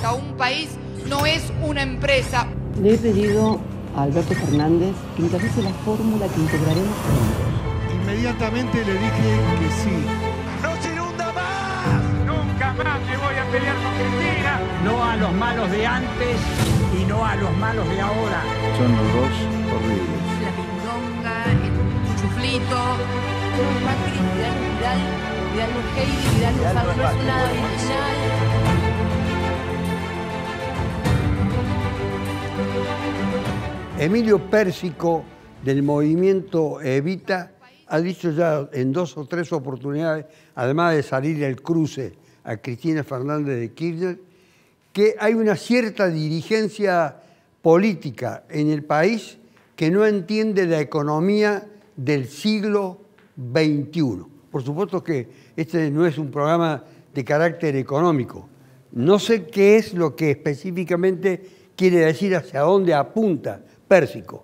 empresa. Un país no es una empresa. Le he pedido a Alberto Fernández que encabece la fórmula que integraremos juntos. Inmediatamente le dije que sí. ¡No se inunda más! Nunca más me voy a pelear con Cristina. No a los malos de antes y no a los malos de ahora. Son los dos horribles. La pindonga, el chuflito. Macri, Vidal Heidi, Vidal Lozano, no es nada original. Emilio Pérsico, del movimiento Evita, ha dicho ya en 2 o 3 oportunidades, además de salir el cruce a Cristina Fernández de Kirchner, que hay una cierta dirigencia política en el país que no entiende la economía del siglo XXI. Por supuesto que este no es un programa de carácter económico. No sé qué es lo que específicamente quiere decir, hacia dónde apunta Pérsico.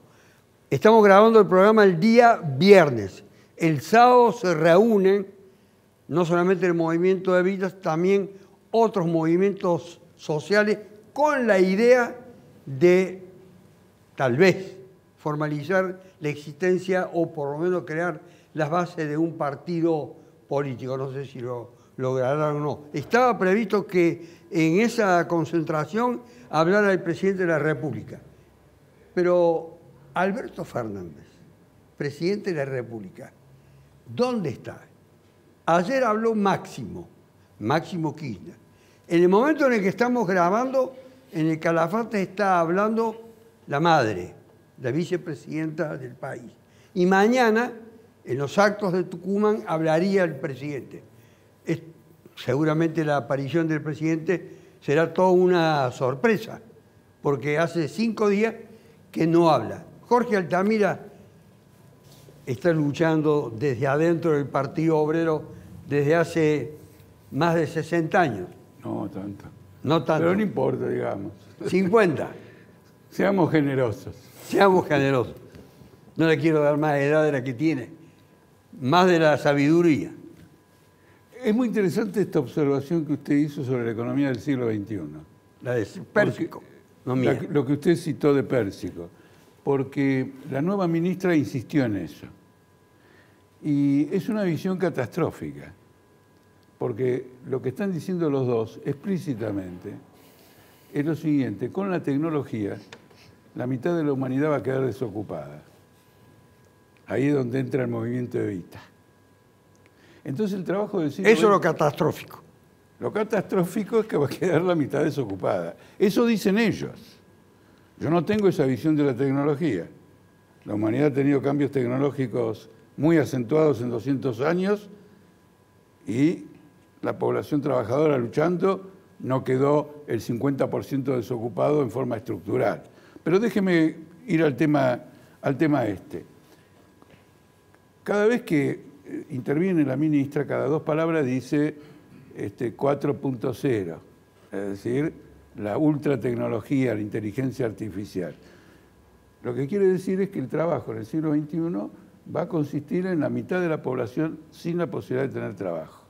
Estamos grabando el programa el día viernes. El sábado se reúnen no solamente el movimiento de Evita, también otros movimientos sociales con la idea de, tal vez, formalizar la existencia o por lo menos crear las bases de un partido político. No sé si lo lograrán o no. Estaba previsto que en esa concentración hablara el presidente de la República. Pero Alberto Fernández, presidente de la República, ¿dónde está? Ayer habló Máximo Kirchner. En el momento en el que estamos grabando, en el Calafate está hablando la madre, la vicepresidenta del país. Y mañana, en los actos de Tucumán, hablaría el presidente. Seguramente la aparición del presidente será toda una sorpresa, porque hace 5 días que no habla. Jorge Altamira está luchando desde adentro del Partido Obrero desde hace más de 60 años. No tanto. No tanto. Pero no importa, digamos. 50. Seamos generosos. Seamos generosos. No le quiero dar más edad de la que tiene. Más de la sabiduría. Es muy interesante esta observación que usted hizo sobre la economía del siglo XXI. La de Pérsico, no mía. Lo que usted citó de Pérsico. Porque la nueva ministra insistió en eso. Y es una visión catastrófica. Porque lo que están diciendo los dos explícitamente es lo siguiente: con la tecnología, la mitad de la humanidad va a quedar desocupada. Ahí es donde entra el movimiento Evita. Entonces el trabajo del siglo XX... Eso es lo catastrófico. Lo catastrófico es que va a quedar la mitad desocupada. Eso dicen ellos. Yo no tengo esa visión de la tecnología. La humanidad ha tenido cambios tecnológicos muy acentuados en 200 años y la población trabajadora luchando no quedó el 50% desocupado en forma estructural. Pero déjeme ir al tema este. Cada vez que interviene la ministra, cada 2 palabras dice 4.0, es decir, la ultratecnología, la inteligencia artificial. Lo que quiere decir es que el trabajo en el siglo XXI va a consistir en la mitad de la población sin la posibilidad de tener trabajo.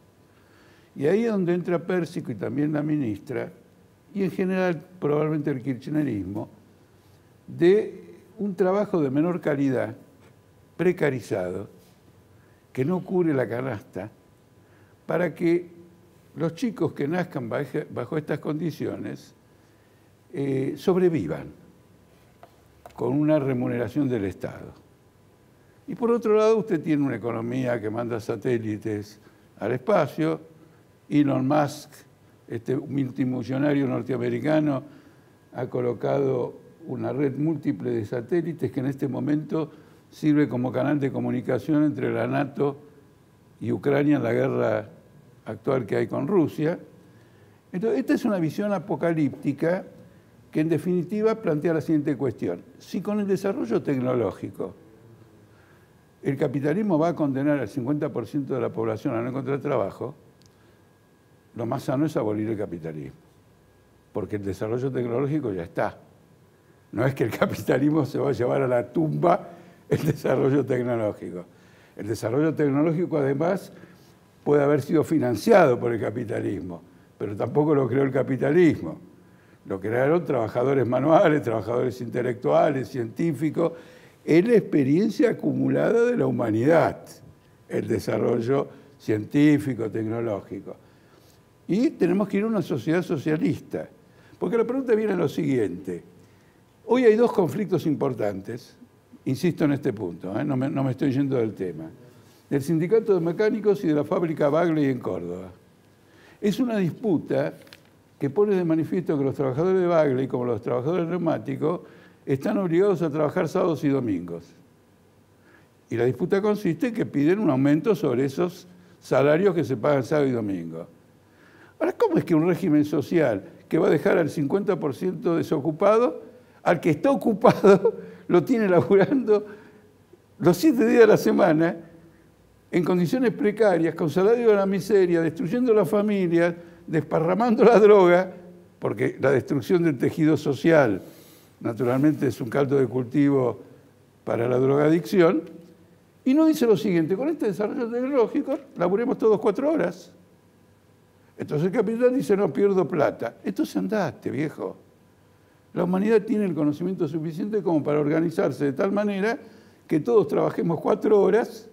Y ahí es donde entra Pérsico y también la ministra, y en general probablemente el kirchnerismo, de un trabajo de menor calidad, precarizado, que no cubre la canasta, para que los chicos que nazcan bajo estas condiciones sobrevivan con una remuneración del Estado. Y por otro lado, usted tiene una economía que manda satélites al espacio. Elon Musk, este multimillonario norteamericano, ha colocado una red múltiple de satélites que en este momento sirve como canal de comunicación entre la NATO y Ucrania en la guerra actual que hay con Rusia. Entonces, esta es una visión apocalíptica que en definitiva plantea la siguiente cuestión. Si con el desarrollo tecnológico el capitalismo va a condenar al 50% de la población a no encontrar trabajo, lo más sano es abolir el capitalismo, porque el desarrollo tecnológico ya está. No es que el capitalismo se va a llevar a la tumba el desarrollo tecnológico. El desarrollo tecnológico, además, puede haber sido financiado por el capitalismo, pero tampoco lo creó el capitalismo. Lo crearon trabajadores manuales, trabajadores intelectuales, científicos. Es la experiencia acumulada de la humanidad, el desarrollo científico, tecnológico. Y tenemos que ir a una sociedad socialista. Porque la pregunta viene a lo siguiente. Hoy hay dos conflictos importantes, insisto en este punto, no me estoy yendo del tema, del sindicato de mecánicos y de la fábrica Bagley en Córdoba. Es una disputa que pone de manifiesto que los trabajadores de Bagley, como los trabajadores neumáticos, están obligados a trabajar sábados y domingos. Y la disputa consiste en que piden un aumento sobre esos salarios que se pagan sábado y domingo. Ahora, ¿cómo es que un régimen social que va a dejar al 50% desocupado, al que está ocupado lo tiene laburando los 7 días de la semana, en condiciones precarias, con salario de la miseria, destruyendo la familia, desparramando la droga, porque la destrucción del tejido social, naturalmente, es un caldo de cultivo para la drogadicción, y no dice lo siguiente: con este desarrollo tecnológico laburemos todos 4 horas. Entonces el capitán dice: no pierdo plata. Entonces andate, viejo. La humanidad tiene el conocimiento suficiente como para organizarse de tal manera que todos trabajemos 4 horas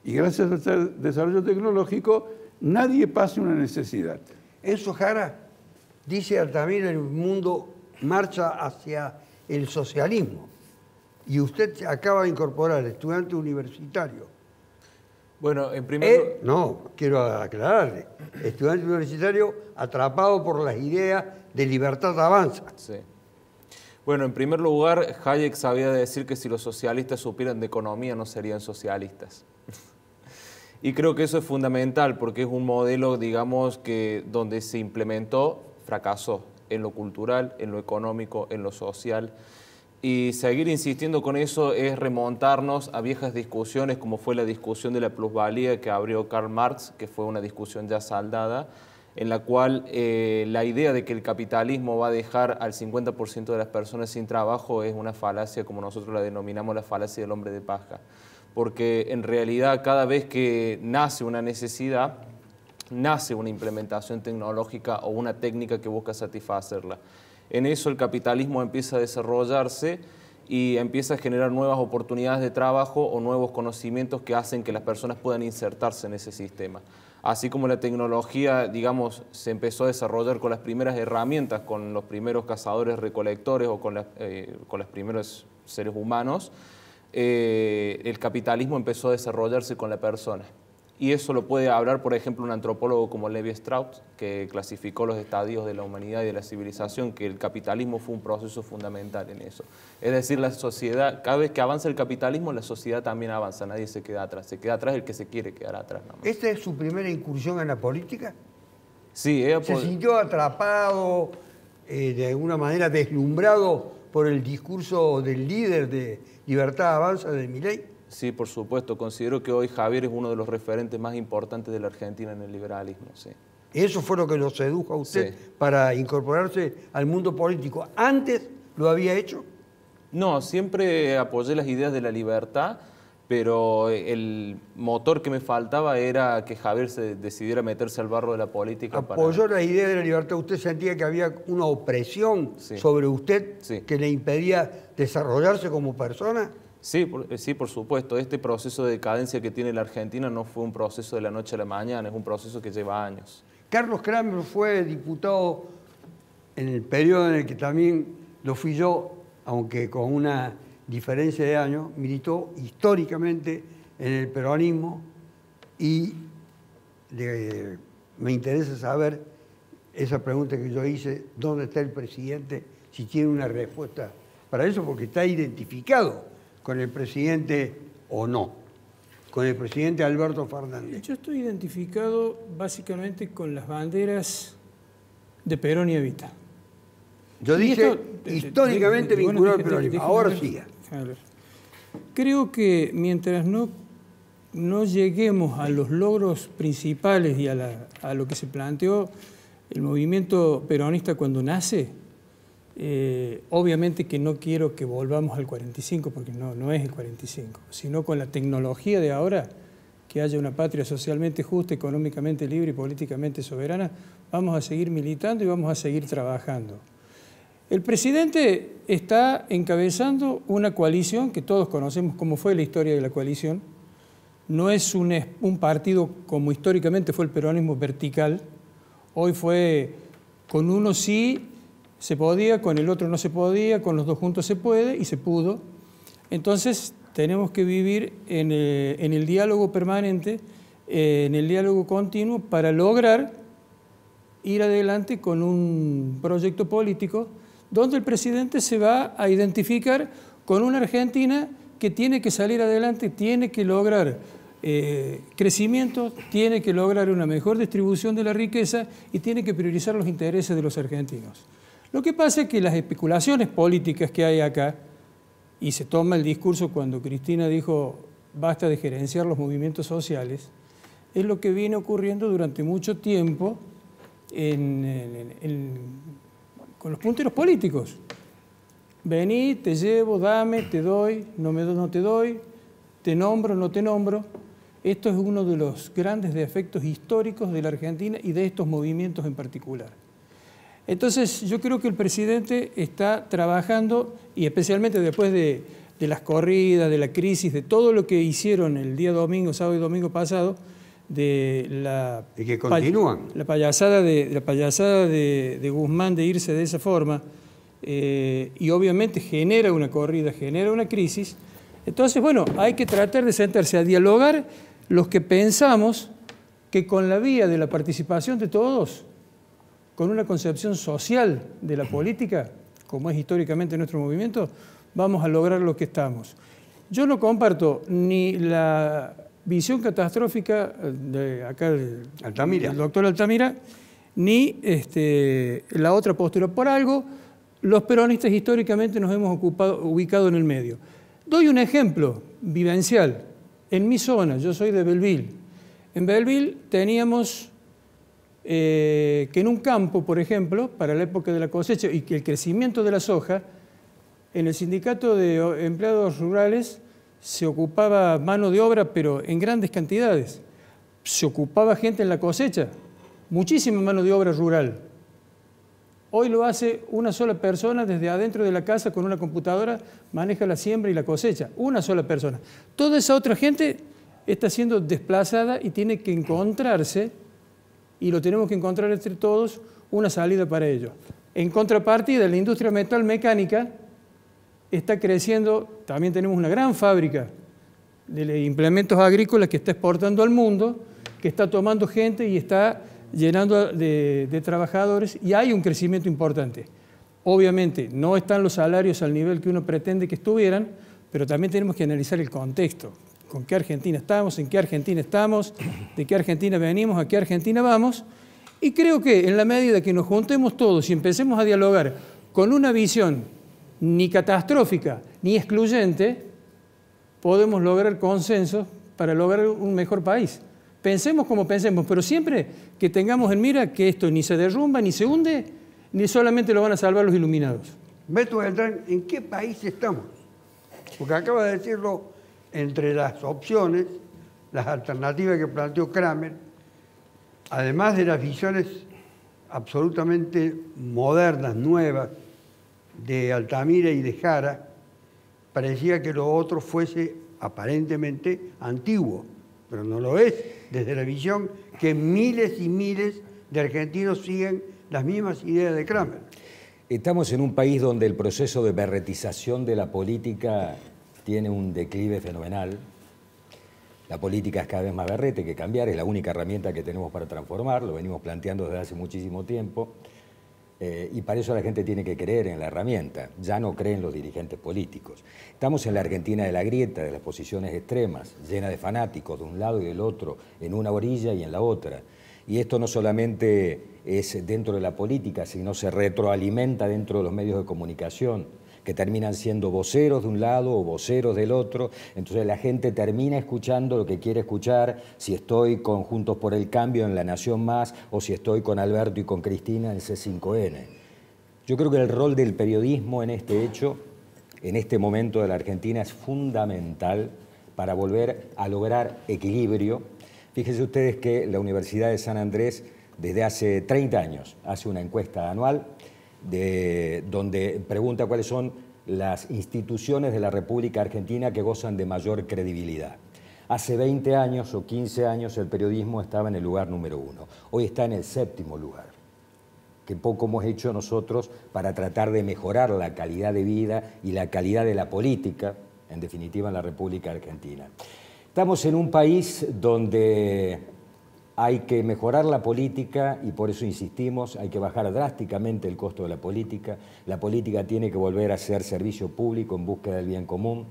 y gracias al desarrollo tecnológico nadie pase una necesidad. Enzo Jara dice también el mundo marcha hacia el socialismo. Y usted acaba de incorporar estudiante universitario. Bueno, en primer lugar... No, quiero aclararle. Estudiante universitario atrapado por las ideas de Libertad Avanza. Sí. Bueno, en primer lugar, Hayek sabía decir que si los socialistas supieran de economía no serían socialistas. Y creo que eso es fundamental porque es un modelo, digamos, que donde se implementó, fracasó en lo cultural, en lo económico, en lo social. Y seguir insistiendo con eso es remontarnos a viejas discusiones, como fue la discusión de la plusvalía que abrió Karl Marx, que fue una discusión ya saldada, en la cual la idea de que el capitalismo va a dejar al 50% de las personas sin trabajo es una falacia, como nosotros la denominamos la falacia del hombre de paja. Porque en realidad cada vez que nace una necesidad, nace una implementación tecnológica o una técnica que busca satisfacerla. En eso el capitalismo empieza a desarrollarse y empieza a generar nuevas oportunidades de trabajo o nuevos conocimientos que hacen que las personas puedan insertarse en ese sistema. Así como la tecnología, digamos, se empezó a desarrollar con las primeras herramientas, con los primeros cazadores-recolectores o con los primeros seres humanos, el capitalismo empezó a desarrollarse con la persona. Y eso lo puede hablar, por ejemplo, un antropólogo como Levi Strauss, que clasificó los estadios de la humanidad y de la civilización, que el capitalismo fue un proceso fundamental en eso. Es decir, la sociedad, cada vez que avanza el capitalismo, la sociedad también avanza, nadie se queda atrás el que se quiere quedar atrás. ¿Esta es su primera incursión en la política? Sí. ¿Se sintió atrapado, de alguna manera deslumbrado por el discurso del líder de Libertad Avanza, de Milei? Sí, por supuesto. Considero que hoy Javier es uno de los referentes más importantes de la Argentina en el liberalismo. Sí. ¿Eso fue lo que lo sedujo a usted para incorporarse al mundo político? ¿Antes lo había hecho? No, siempre apoyé las ideas de la libertad, pero el motor que me faltaba era que Javier se decidiera meterse al barro de la política. ¿Apoyó la idea de la libertad? ¿Usted sentía que había una opresión sobre usted que le impedía desarrollarse como persona? Sí, por supuesto. Este proceso de decadencia que tiene la Argentina no fue un proceso de la noche a la mañana, es un proceso que lleva años. Carlos Kramer fue diputado en el periodo en el que también lo fui yo, aunque con una diferencia de años, militó históricamente en el peronismo y me interesa saber esa pregunta que yo hice, ¿dónde está el presidente? Si tiene una respuesta para eso, porque está identificado con el presidente o no, con el presidente Alberto Fernández. Yo estoy identificado básicamente con las banderas de Perón y Evita. Yo dije históricamente vinculado al peronismo, ahora siga. Creo que mientras no lleguemos a los logros principales y a lo que se planteó el movimiento peronista cuando nace, obviamente que no quiero que volvamos al 45, porque no es el 45, sino con la tecnología de ahora, que haya una patria socialmente justa, económicamente libre y políticamente soberana, vamos a seguir militando y vamos a seguir trabajando. El presidente está encabezando una coalición que todos conocemos cómo fue la historia de la coalición. No es un partido como históricamente fue el peronismo vertical. Hoy fue con uno sí se podía, con el otro no se podía, con los dos juntos se puede y se pudo. Entonces tenemos que vivir en el diálogo permanente, en el diálogo continuo para lograr ir adelante con un proyecto político donde el presidente se va a identificar con una Argentina que tiene que salir adelante, tiene que lograr crecimiento, tiene que lograr una mejor distribución de la riqueza y tiene que priorizar los intereses de los argentinos. Lo que pasa es que las especulaciones políticas que hay acá, y se toma el discurso cuando Cristina dijo basta de gerenciar los movimientos sociales, es lo que viene ocurriendo durante mucho tiempo con los punteros políticos. Vení, te llevo, dame, te doy, no te doy, te nombro, no te nombro. Esto es uno de los grandes defectos históricos de la Argentina y de estos movimientos en particular. Entonces, yo creo que el presidente está trabajando, y especialmente después de las corridas, de la crisis, de todo lo que hicieron el día domingo, sábado y domingo pasado, de la payasada de Guzmán de irse de esa forma, y obviamente genera una corrida, genera una crisis. Entonces, bueno, hay que tratar de sentarse a dialogar los que pensamos que con la vía de la participación de todos, con una concepción social de la política, como es históricamente nuestro movimiento, vamos a lograr lo que estamos. Yo no comparto ni la visión catastrófica de acá del doctor Altamira, ni la otra postura. Por algo, los peronistas históricamente nos hemos ubicado en el medio. Doy un ejemplo vivencial. En mi zona, yo soy de Belleville. En Belleville teníamos que en un campo, por ejemplo, para la época de la cosecha y que el crecimiento de la soja, en el sindicato de empleados rurales se ocupaba mano de obra, pero en grandes cantidades. Se ocupaba gente en la cosecha, muchísima mano de obra rural. Hoy lo hace una sola persona desde adentro de la casa con una computadora, maneja la siembra y la cosecha, una sola persona. Toda esa otra gente está siendo desplazada y tiene que encontrarse, y lo tenemos que encontrar entre todos, una salida para ello. En contrapartida, la industria metal mecánica está creciendo, también tenemos una gran fábrica de implementos agrícolas que está exportando al mundo, que está tomando gente y está llenando de trabajadores, y hay un crecimiento importante. Obviamente no están los salarios al nivel que uno pretende que estuvieran, pero también tenemos que analizar el contexto. ¿Con qué Argentina estamos? ¿En qué Argentina estamos? ¿De qué Argentina venimos? ¿A qué Argentina vamos? Y creo que en la medida que nos juntemos todos y empecemos a dialogar con una visión ni catastrófica ni excluyente, podemos lograr consensos para lograr un mejor país. Pensemos como pensemos, pero siempre que tengamos en mira que esto ni se derrumba, ni se hunde, ni solamente lo van a salvar los iluminados. Beto Beltrán, ¿en qué país estamos? Porque acaba de decirlo, entre las opciones, las alternativas que planteó Kramer, además de las visiones absolutamente modernas, nuevas, de Altamira y de Jara, parecía que lo otro fuese aparentemente antiguo, pero no lo es, desde la visión que miles y miles de argentinos siguen las mismas ideas de Kramer. Estamos en un país donde el proceso de berretización de la política tiene un declive fenomenal. La política es cada vez más berrete, que cambiar, es la única herramienta que tenemos para transformar, lo venimos planteando desde hace muchísimo tiempo, y para eso la gente tiene que creer en la herramienta, ya no creen los dirigentes políticos. Estamos en la Argentina de la grieta, de las posiciones extremas, llena de fanáticos de un lado y del otro, en una orilla y en la otra. Y esto no solamente es dentro de la política, sino se retroalimenta dentro de los medios de comunicación, que terminan siendo voceros de un lado o voceros del otro. Entonces la gente termina escuchando lo que quiere escuchar, si estoy con Juntos por el Cambio en La Nación Más o si estoy con Alberto y con Cristina en C5N. Yo creo que el rol del periodismo en este hecho, en este momento de la Argentina, es fundamental para volver a lograr equilibrio. Fíjense ustedes que la Universidad de San Andrés, desde hace 30 años, hace una encuesta anual donde pregunta cuáles son las instituciones de la República Argentina que gozan de mayor credibilidad. Hace 20 años o 15 años el periodismo estaba en el lugar número 1. Hoy está en el 7º lugar. Que poco hemos hecho nosotros para tratar de mejorar la calidad de vida y la calidad de la política, en definitiva en la República Argentina. Estamos en un país donde hay que mejorar la política y por eso insistimos, hay que bajar drásticamente el costo de la política tiene que volver a ser servicio público en búsqueda del bien común,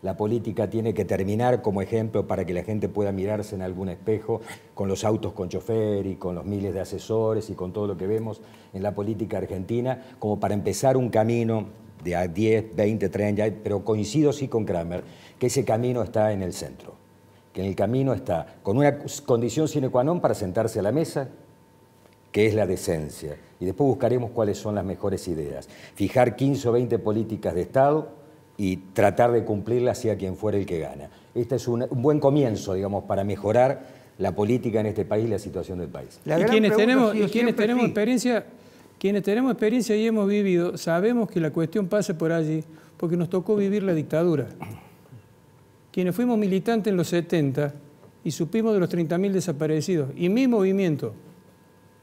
la política tiene que terminar como ejemplo para que la gente pueda mirarse en algún espejo con los autos con chofer y con los miles de asesores y con todo lo que vemos en la política argentina, como para empezar un camino de a 10, 20, 30 años, pero coincido sí con Kramer, que ese camino está en el centro, que en el camino está con una condición sine qua non para sentarse a la mesa, que es la decencia, y después buscaremos cuáles son las mejores ideas. Fijar 15 o 20 políticas de Estado y tratar de cumplirlas sea quien fuera el que gana. Este es un buen comienzo, digamos, para mejorar la política en este país y la situación del país. Y quienes tenemos experiencia y hemos vivido, sabemos que la cuestión pasa por allí, porque nos tocó vivir la dictadura. Quienes fuimos militantes en los 70 y supimos de los 30.000 desaparecidos, y mi movimiento,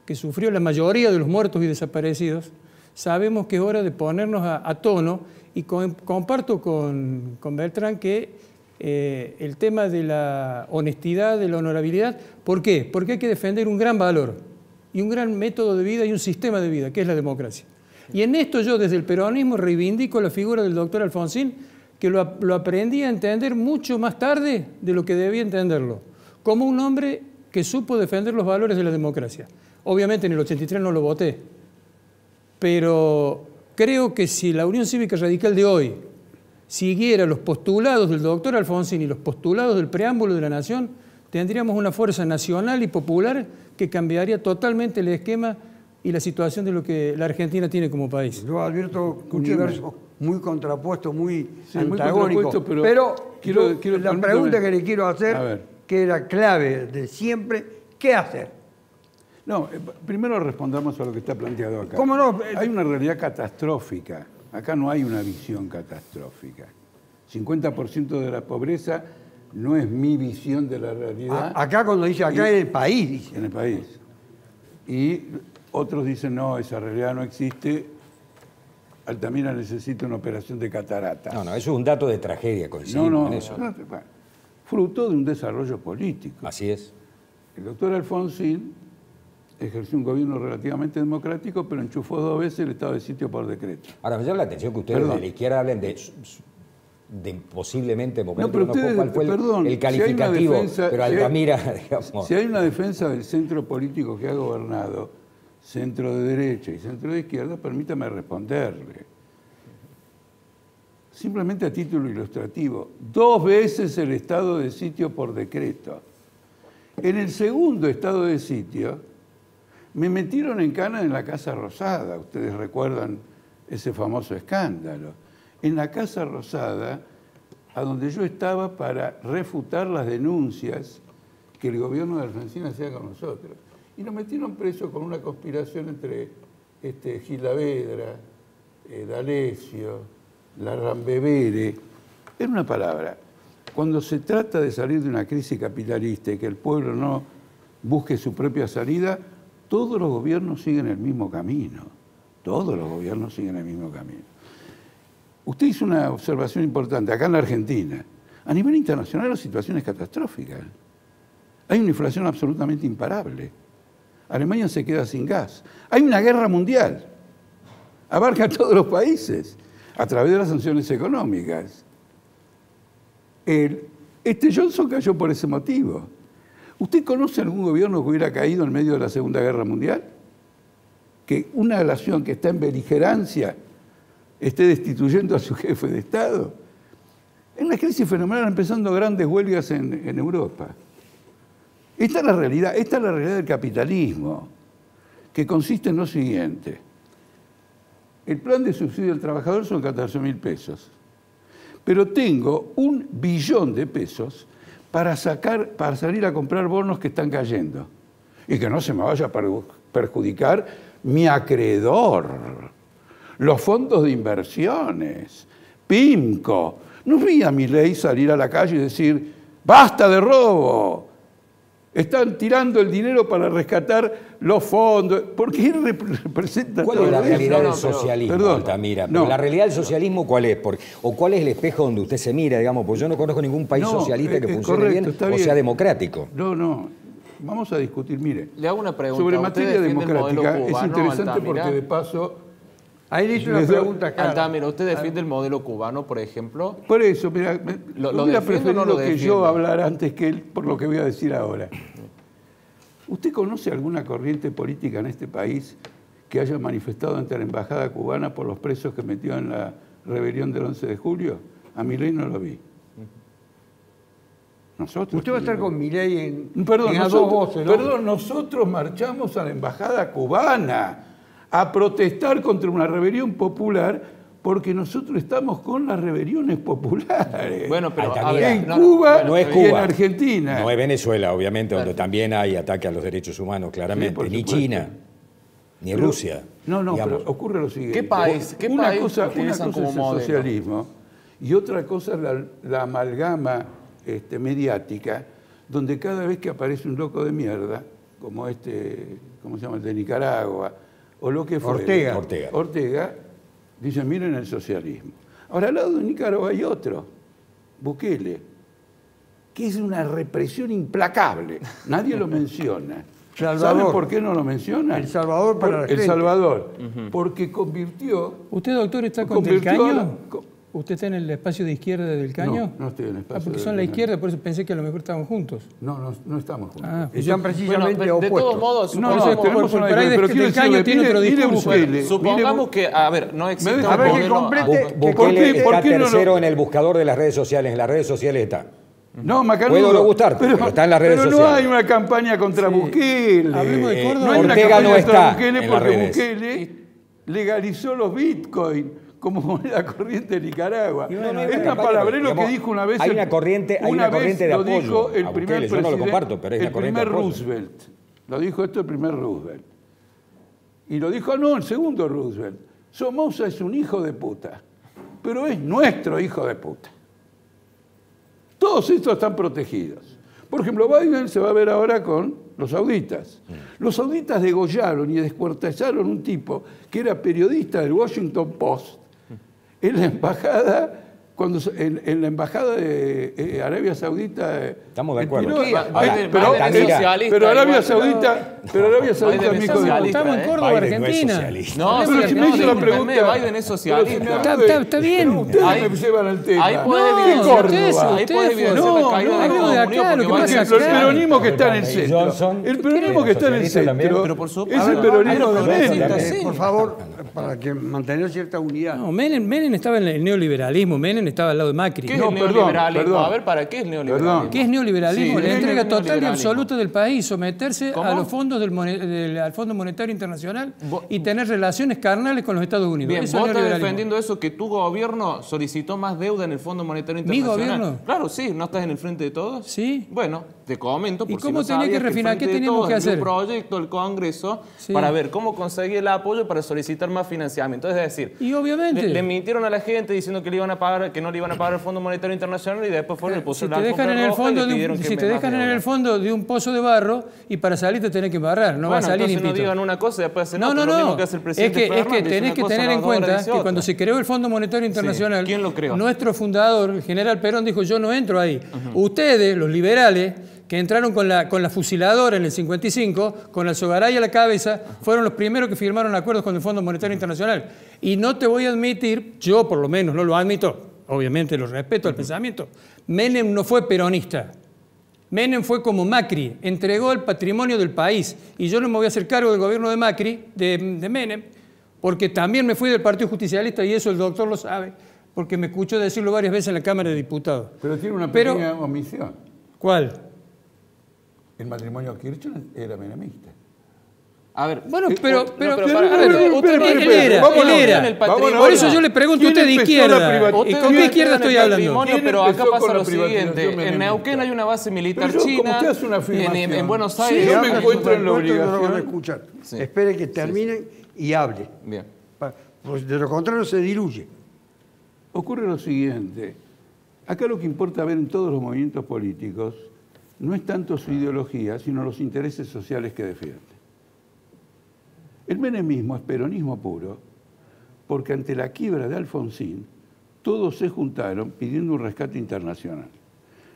que sufrió la mayoría de los muertos y desaparecidos, sabemos que es hora de ponernos a tono, y comparto con Beltrán que el tema de la honestidad, de la honorabilidad, ¿por qué? Porque hay que defender un gran valor y un gran método de vida y un sistema de vida, que es la democracia. Y en esto yo desde el peronismo reivindico la figura del doctor Alfonsín, que lo aprendí a entender mucho más tarde de lo que debía entenderlo, como un hombre que supo defender los valores de la democracia. Obviamente en el 83 no lo voté, pero creo que si la Unión Cívica Radical de hoy siguiera los postulados del doctor Alfonsín y los postulados del preámbulo de la Nación, tendríamos una fuerza nacional y popular que cambiaría totalmente el esquema y la situación de lo que la Argentina tiene como país. Yo advierto un universo muy contrapuesto, muy antagónico. Muy contrapuesto, pero la pregunta que le quiero hacer, que era clave de siempre, ¿qué hacer? No, primero respondamos a lo que está planteado acá. ¿Cómo no? Hay una realidad catastrófica. Acá no hay una visión catastrófica. 50% de la pobreza no es mi visión de la realidad. Acá cuando dice acá en el país. Dice. En el país. Y otros dicen, no, esa realidad no existe. Altamira necesita una operación de cataratas. No, eso es un dato de tragedia, coincidimos en eso. No, fruto de un desarrollo político. Así es. El doctor Alfonsín ejerció un gobierno relativamente democrático, pero enchufó 2 veces el estado de sitio por decreto. Ahora, me llama la atención que ustedes de la izquierda hablen de posiblemente momento, no, pero ustedes, cuál fue el calificativo, pero Altamira, digamos. Si hay una defensa del centro político que ha gobernado, centro de derecha y centro de izquierda, permítame responderle. Simplemente a título ilustrativo, 2 veces el estado de sitio por decreto. En el segundo estado de sitio, me metieron en cana en la Casa Rosada. Ustedes recuerdan ese famoso escándalo. En la Casa Rosada, a donde yo estaba para refutar las denuncias que el gobierno de Alfonsín hacía con nosotros. Y nos metieron presos con una conspiración entre Gilavedra, D'Alessio, Larrambevere. En una palabra, cuando se trata de salir de una crisis capitalista y que el pueblo no busque su propia salida, todos los gobiernos siguen el mismo camino. Todos los gobiernos siguen el mismo camino. Usted hizo una observación importante. Acá en la Argentina, a nivel internacional la situación es catastrófica. Hay una inflación absolutamente imparable. Alemania se queda sin gas. Hay una guerra mundial. Abarca a todos los países a través de las sanciones económicas. Johnson cayó por ese motivo. ¿Usted conoce algún gobierno que hubiera caído en medio de la Segunda Guerra Mundial? Que una nación que está en beligerancia esté destituyendo a su jefe de Estado. En una crisis fenomenal, empezando grandes huelgas en Europa. Esta es la realidad del capitalismo, que consiste en lo siguiente. El plan de subsidio al trabajador son 14.000 pesos. Pero tengo 1 billón de pesos para salir a comprar bonos que están cayendo. Y que no se me vaya a perjudicar mi acreedor. los fondos de inversiones, PIMCO. No vi a Milei salir a la calle y decir, ¡basta de robo! Están tirando el dinero para rescatar los fondos, porque él representa... ¿Cuál es la realidad del socialismo, Altamira? No. ¿La realidad del socialismo cuál es? ¿O cuál es el espejo donde usted se mira, digamos? Porque yo no conozco ningún país socialista que funcione bien o sea democrático. No. Vamos a discutir, mire. Le hago una pregunta. Sobre ¿Usted materia defiende el modelo democrática es cubano, interesante Altamira? porque de paso... Ahí le hice una pregunta, Carlos. Altamira, ¿usted defiende el modelo cubano, por ejemplo? Por eso, mira, ¿Lo hubiera defiende o no preferido lo que defiende? yo hablara antes que él por lo que voy a decir ahora. ¿Usted conoce alguna corriente política en este país que haya manifestado ante la embajada cubana por los presos que metió en la rebelión del 11 de julio? A Milei no lo vi. Nosotros. Usted va a estar con Milei en Perdón, a dos voces, ¿no? Perdón, nosotros marchamos a la embajada cubana a protestar contra una rebelión popular porque nosotros estamos con las rebeliones populares. Bueno, pero Altamira, en Cuba no es y en Cuba. Argentina. No es Venezuela, obviamente, donde también hay ataque a los derechos humanos, claramente. Sí, por ni supuesto. China, ni Pero- Rusia. No, digamos. pero ocurre lo siguiente. ¿Qué país una cosa utilizan es como el modelo? socialismo y otra cosa es la amalgama mediática, donde cada vez que aparece un loco de mierda, como ¿cómo se llama? El de Nicaragua, o lo que fuera. Ortega, dicen, miren el socialismo. Ahora, al lado de Nicaragua hay otro, Bukele, que es una represión implacable. Nadie lo menciona. ¿Saben por qué no lo mencionan? El Salvador para la El gente. Salvador. Porque convirtió... ¿Usted, doctor, está contra el Caño? ¿Usted está en el espacio de izquierda del Caño? No estoy en el espacio porque del son la Caño. izquierda, por eso pensé que a lo mejor estaban juntos. No estamos juntos. Están precisamente de opuestos. todos modos, tenemos una por ahí pero descrito quiero el Caño decirle, tiene otro mire discurso. Bukele, supongamos que, a ver, no existe A un ver, que modelo... complete. Bukele está ¿por qué no lo- tercero en el buscador de las redes sociales. En las redes sociales está. No, Macanudo. Puedo no gustarte, pero está en las redes pero sociales. no hay una campaña contra Bukele. Hablemos de Córdoba. No hay una Ortega campaña no contra está Bukele en las porque redes. Bukele legalizó los bitcoins como moneda corriente de Nicaragua. Es una palabrero digamos, que dijo una vez... hay una corriente de lo apoyo dijo el a primer Bukele. Yo no lo presidente, comparto, pero es una corriente de el primer apoyo. Roosevelt. Lo dijo esto el primer Roosevelt. Y lo dijo, no, el segundo Roosevelt. Somoza es un hijo de puta, pero es nuestro hijo de puta. Todos estos están protegidos. Por ejemplo, Biden se va a ver ahora con los sauditas. Los sauditas degollaron y descuartizaron un tipo que era periodista del Washington Post en la embajada, en la embajada de Arabia Saudita. Estamos de en acuerdo. Turquía. Biden Pero Arabia igual. Saudita es mi hijo de socialista, Estamos en Córdoba, Biden no es Argentina. socialista. No, Pero si me hizo la discúlpenme, pregunta. Biden es socialista. Está bien. Ustedes Ahí- me llevan al tema. Ahí puede No, evidenciar, Córdoba. ahí puede evidenciar No, la caída no, de hablemos de Estados acá, Unidos lo porque que Por pasa Biden- ejemplo, el acá. peronismo que está en el Johnson, centro. El peronismo que está en el socialista también. centro Pero por supuesto. es el peronismo de Johnson Menem. sí. Por favor, para que mantener cierta unidad. No, Menem estaba en el neoliberalismo, Menem estaba al lado de Macri. ¿Qué es No, el perdón, neoliberalismo? perdón. A ver, ¿para qué es el neoliberalismo? Perdón. ¿Qué es neoliberalismo? Sí, La entrega ¿qué es total y neoliberalismo? absoluta del país, someterse ¿Cómo? a los fondos al Fondo Monetario Internacional Vos- y tener relaciones carnales con los Estados Unidos. Bien, Eso es vos estás neoliberalismo. defendiendo eso, que tu gobierno solicitó más deuda en el Fondo Monetario Internacional. gobierno? Claro, sí, ¿no estás en el frente de todos? Sí. Bueno, te comento, por ¿Y si cómo no tenía que sabías, refinar? el ¿Qué Frente de teníamos Todos que envió hacer? un proyecto al Congreso Sí. para ver cómo conseguir el apoyo para solicitar más financiamiento. Es decir, Y obviamente. le mintieron a la gente diciendo que le iban a pagar, que no le iban a pagar el Fondo Monetario Internacional y después fueron y Si pusieron te la dejan en alfombra el roja y fondo le pidieron que si me te más dejan en deuda. el fondo de un pozo de barro y para salir te tenés que barrar, no va a Bueno, salir entonces no limpito. digan una cosa y después hacen No, otra, no, lo mismo no. que hace el Es presidente que Fernández, tenés una que cosa, tener las en dos horas cuenta dice que otra. cuando se creó el Fondo Monetario Internacional, ¿Quién lo creó? nuestro fundador, el general Perón, dijo: yo no entro ahí. Ustedes, los liberales, que entraron con la fusiladora en el 55, con el Sogaray a la cabeza, fueron los primeros que firmaron acuerdos con el Fondo Monetario Internacional. Y no te voy a admitir, yo por lo menos no lo admito, obviamente lo respeto al pensamiento, Menem no fue peronista. Menem fue como Macri, entregó el patrimonio del país. Y yo no me voy a hacer cargo del gobierno de Macri, de Menem, porque también me fui del Partido Justicialista y eso el doctor lo sabe, porque me escuchó decirlo varias veces en la Cámara de Diputados. Pero tiene una Pero- pequeña omisión. ¿Cuál? El matrimonio Kirchner era menemista. A ver, Bueno, pero para- a ver, espere, él era, vámonos, él era. en el patrimonio. Por eso yo le pregunto a usted de ¿Quién empezó izquierda. la privatización? ¿Y con qué izquierda estoy hablando? ¿Quién Pero acá empezó pasa con la lo privatización siguiente. En menemista? Neuquén hay una base militar Pero yo, como china. usted hace una afirmación, En Buenos sí, Aires. yo me encuentro en la No lo van a obligación. escuchar. Sí. Espere que terminen y hable. Bien. Pues de lo contrario se diluye. Ocurre lo siguiente. Acá lo que importa ver en todos los movimientos políticos no es tanto su ideología, sino los intereses sociales que defienden. El menemismo es peronismo puro, porque ante la quiebra de Alfonsín, todos se juntaron pidiendo un rescate internacional.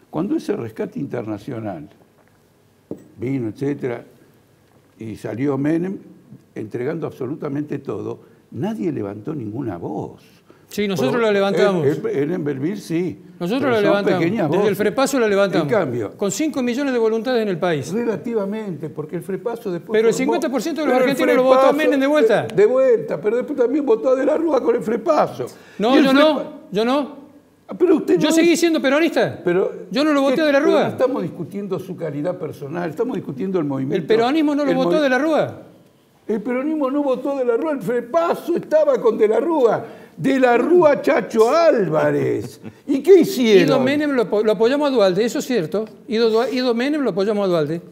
Cuando ese rescate internacional vino, etcétera, y salió Menem entregando absolutamente todo, nadie levantó ninguna voz. Sí, nosotros lo levantamos. En Belville sí. Nosotros lo levantamos. Desde el Frepaso lo levantamos. En cambio, con 5 millones de voluntades en el país. Relativamente, porque el Frepaso después... Pero el 50% de los argentinos lo votó a Menem de vuelta. De vuelta, pero después también votó a De la Rúa con el Frepaso. No, yo no. Pero usted yo seguí siendo peronista. Pero yo no lo voté a De la Rúa. No estamos discutiendo su calidad personal, estamos discutiendo el movimiento. El peronismo no lo votó a De la Rúa. El peronismo no votó De la Rúa, el Frepaso estaba con De la Rúa. De la Rúa, Chacho Álvarez. ¿Y qué hicieron? Ido Menem lo apoyamos a Duhalde, eso es cierto. Ido Menem lo apoyamos a Duhalde.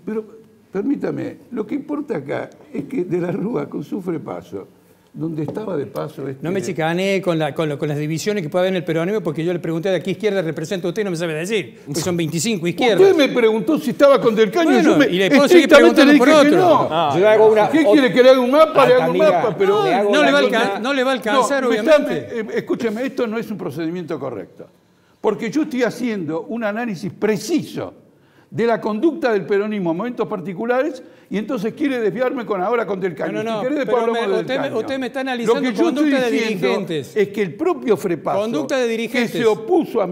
Pero permítame, lo que importa acá es que De la Rúa con su Frepaso, donde estaba de paso... No me chicané con las divisiones que puede haber en el peronismo, porque yo le pregunté de qué izquierda representa usted y no me sabe decir. Pues son 25 izquierdas. Usted me preguntó si estaba con Del Caño. Bueno, y le puedo seguir preguntando por otro. No. Yo hago una, ¿qué quiere que le haga un mapa? Le hago un mapa, pero no le va a alcanzar, obviamente. Escúcheme, esto no es un procedimiento correcto. Porque yo estoy haciendo un análisis preciso de la conducta del peronismo en momentos particulares y entonces quiere desviarme ahora con Del Caño. No, si después hablamos del Caño. Usted me está analizando lo que yo conducta estoy de dirigentes. Es que el propio Frepaso, conducta de dirigentes, que se opuso a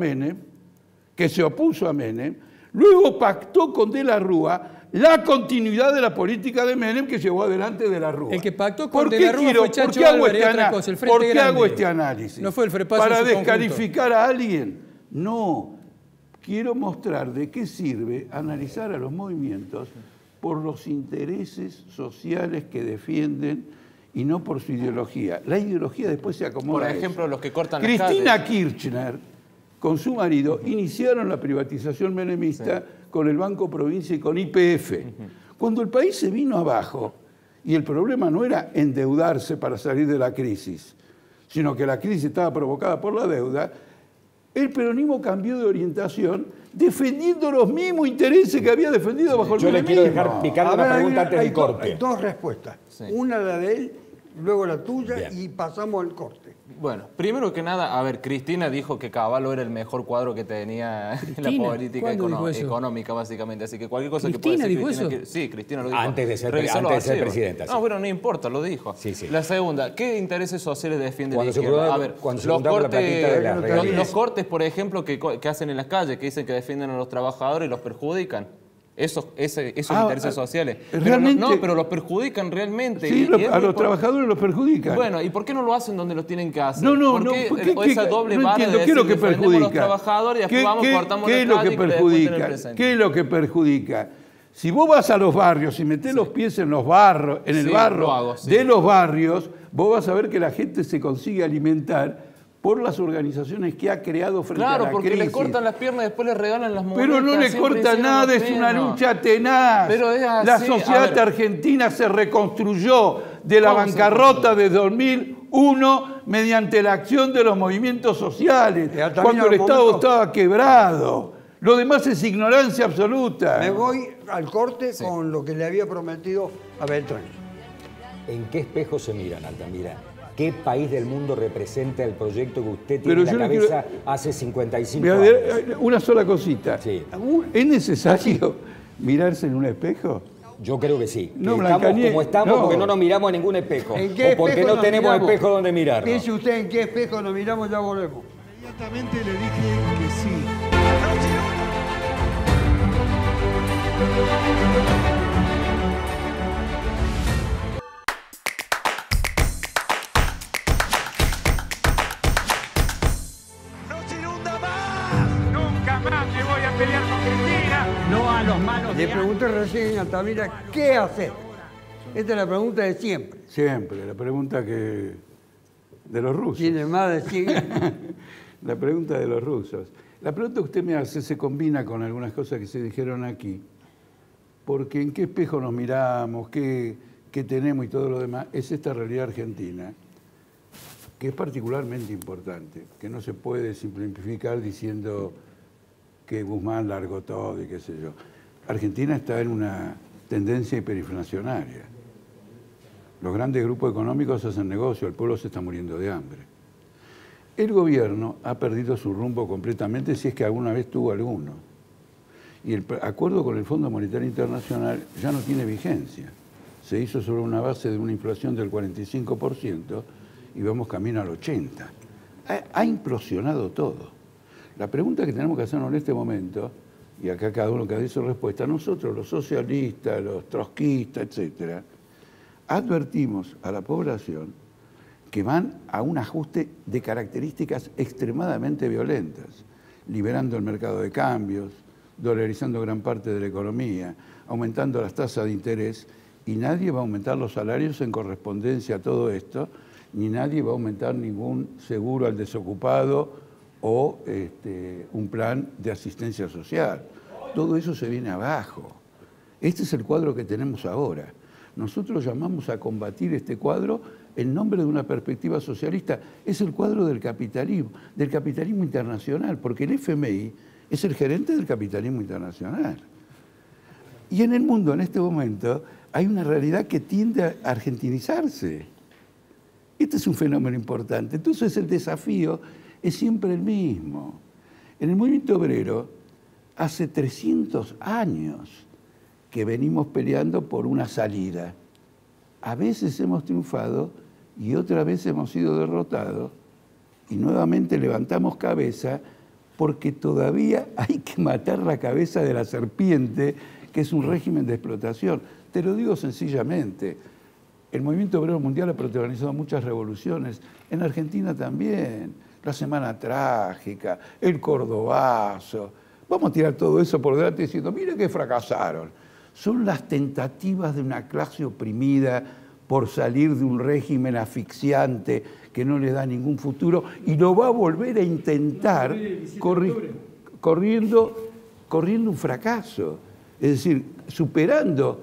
Menem, luego pactó con De la Rúa la continuidad de la política de Menem que llevó adelante De la Rúa. El que pactó con De la Rúa fue Chacho Álvarez, otra cosa, el Frente ¿Por qué Grande. hago este análisis? No fue el Frepaso ¿Para en su descalificar a alguien? No. Quiero mostrar de qué sirve analizar a los movimientos por los intereses sociales que defienden y no por su ideología. La ideología después se acomoda. Por ejemplo, los que cortan las Cristina calles. Kirchner, con su marido, iniciaron la privatización menemista con el Banco Provincia y con YPF. Cuando el país se vino abajo, y el problema no era endeudarse para salir de la crisis, sino que la crisis estaba provocada por la deuda, el peronismo cambió de orientación defendiendo los mismos intereses que había defendido bajo el Yo menemismo. le quiero dejar picando una pregunta antes del corte. Hay dos respuestas. Sí. Una la de él, luego la tuya. Bien. Y pasamos al corte. Bueno, primero que nada, a ver, Cristina dijo que Cavallo era el mejor cuadro que tenía en la política económica, básicamente. Así que cualquier cosa que pueda decir Cristina... Sí, Cristina lo dijo. Antes de ser presidenta. Sí. No, bueno, no importa, lo dijo. Sí, sí. La segunda, ¿qué intereses sociales defiende Cuando la izquierda? A ver, los cortes, cortes, por ejemplo, que hacen en las calles, que dicen que defienden a los trabajadores y los perjudican. Esos intereses sociales. Pero los perjudican realmente. Sí, a los trabajadores los perjudican. Bueno, ¿y por qué no lo hacen donde los tienen que hacer? ¿Por qué esa doble vara de ¿qué es lo que perjudica? A los trabajadores y después vamos, cortamos la calle y ¿Qué es lo que perjudica? Si vos vas a los barrios y metés los pies en los barros, el barro de los barrios, vos vas a ver que la gente se consigue alimentar por las organizaciones que ha creado frente a la crisis. Claro, porque le cortan las piernas y después le regalan las monedas. Pero no le corta nada, es una lucha tenaz. Pero es así. La sociedad argentina se reconstruyó de la bancarrota de 2001 mediante la acción de los movimientos sociales, cuando el Estado estaba quebrado. Lo demás es ignorancia absoluta. Me voy al corte con lo que le había prometido a Beltrán. ¿En qué espejo se miran, Altamira? ¿Qué país del mundo representa el proyecto que usted tiene en la cabeza hace 55 años? Una sola cosita. Sí. ¿Es necesario mirarse en un espejo? Yo creo que sí. No, estamos como estamos porque no nos miramos en ningún espejo. ¿En qué o porque no tenemos espejo donde mirarnos. Piense usted en qué espejo nos miramos, ya volvemos. Inmediatamente le dije que sí. Nunca más me voy a pelear con Cristina. No a los malos Le pregunté recién a Altamira, ¿qué hacer? Esta es la pregunta de siempre. Siempre, la pregunta que de los rusos. Tiene más de 100 años. La pregunta de los rusos. La pregunta que usted me hace se combina con algunas cosas que se dijeron aquí, porque en qué espejo nos miramos, qué tenemos y todo lo demás, es esta realidad argentina, que es particularmente importante, que no se puede simplificar diciendo que Guzmán largó todo y qué sé yo. Argentina está en una tendencia hiperinflacionaria. Los grandes grupos económicos hacen negocio, el pueblo se está muriendo de hambre. El gobierno ha perdido su rumbo completamente, si es que alguna vez tuvo alguno. Y el acuerdo con el Fondo Monetario Internacional ya no tiene vigencia. Se hizo sobre una base de una inflación del 45% y vamos camino al 80%. Ha implosionado todo. La pregunta que tenemos que hacernos en este momento, y acá cada uno que dé su respuesta, nosotros los socialistas, los trotskistas, etcétera, advertimos a la población que van a un ajuste de características extremadamente violentas, liberando el mercado de cambios, dolarizando gran parte de la economía, aumentando las tasas de interés, y nadie va a aumentar los salarios en correspondencia a todo esto, ni nadie va a aumentar ningún seguro al desocupado o un plan de asistencia social. Todo eso se viene abajo. Este es el cuadro que tenemos ahora. Nosotros llamamos a combatir este cuadro en nombre de una perspectiva socialista. Es el cuadro del capitalismo internacional, porque el FMI es el gerente del capitalismo internacional. Y en el mundo, en este momento, hay una realidad que tiende a argentinizarse. Este es un fenómeno importante. Entonces el desafío es siempre el mismo. En el movimiento obrero, hace 300 años que venimos peleando por una salida. A veces hemos triunfado y otra vez hemos sido derrotados, y nuevamente levantamos cabeza porque todavía hay que matar la cabeza de la serpiente, que es un régimen de explotación. Te lo digo sencillamente, el movimiento obrero mundial ha protagonizado muchas revoluciones, en Argentina también, la Semana Trágica, el Cordobazo. Vamos a tirar todo eso por delante diciendo, mire que fracasaron. Son las tentativas de una clase oprimida por salir de un régimen asfixiante que no le da ningún futuro y lo va a volver a intentar corriendo un fracaso. Es decir, superando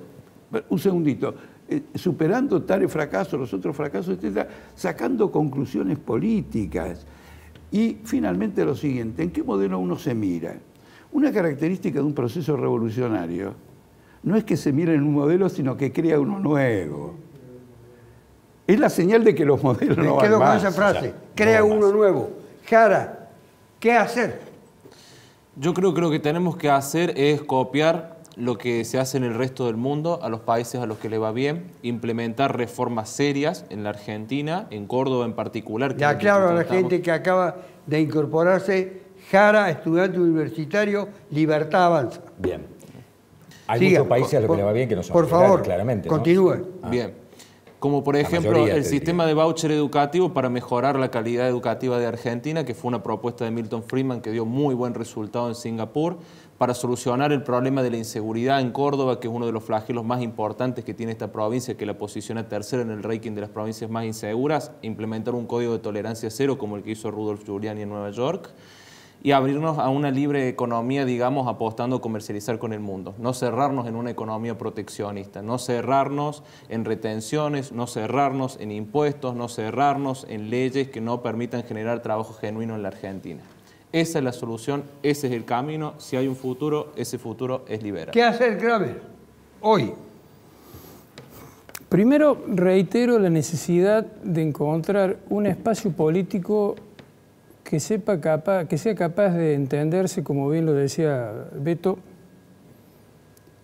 tales fracasos, los otros fracasos, etc., sacando conclusiones políticas. Y finalmente lo siguiente, ¿en qué modelo uno se mira? Una característica de un proceso revolucionario no es que se mire en un modelo, sino que crea uno nuevo. Es la señal de que los modelos no van más. Me quedo con esa frase, crea uno nuevo. Jara, ¿qué hacer? Yo creo que lo que tenemos que hacer es copiar lo que se hace en el resto del mundo, a los países a los que le va bien, implementar reformas serias en la Argentina, en Córdoba en particular. Ya claro a la gente que acaba de incorporarse, Jara, estudiante universitario, Libertad Avanza. Bien. Hay muchos países a los que le va bien que no son. Por favor, claramente, ¿no? continúe. Bien. Como por ejemplo el sistema de voucher educativo para mejorar la calidad educativa de Argentina, que fue una propuesta de Milton Friedman que dio muy buen resultado en Singapur, para solucionar el problema de la inseguridad en Córdoba, que es uno de los flagelos más importantes que tiene esta provincia, que la posiciona tercera en el ranking de las provincias más inseguras, implementar un código de tolerancia cero como el que hizo Rudolf Giuliani en Nueva York, y abrirnos a una libre economía, digamos, apostando a comercializar con el mundo. No cerrarnos en una economía proteccionista, no cerrarnos en retenciones, no cerrarnos en impuestos, no cerrarnos en leyes que no permitan generar trabajo genuino en la Argentina. Esa es la solución, ese es el camino. Si hay un futuro, ese futuro es liberal. ¿Qué hacer, Kramer, hoy? Primero, reitero la necesidad de encontrar un espacio político que sea capaz de entenderse, como bien lo decía Beto,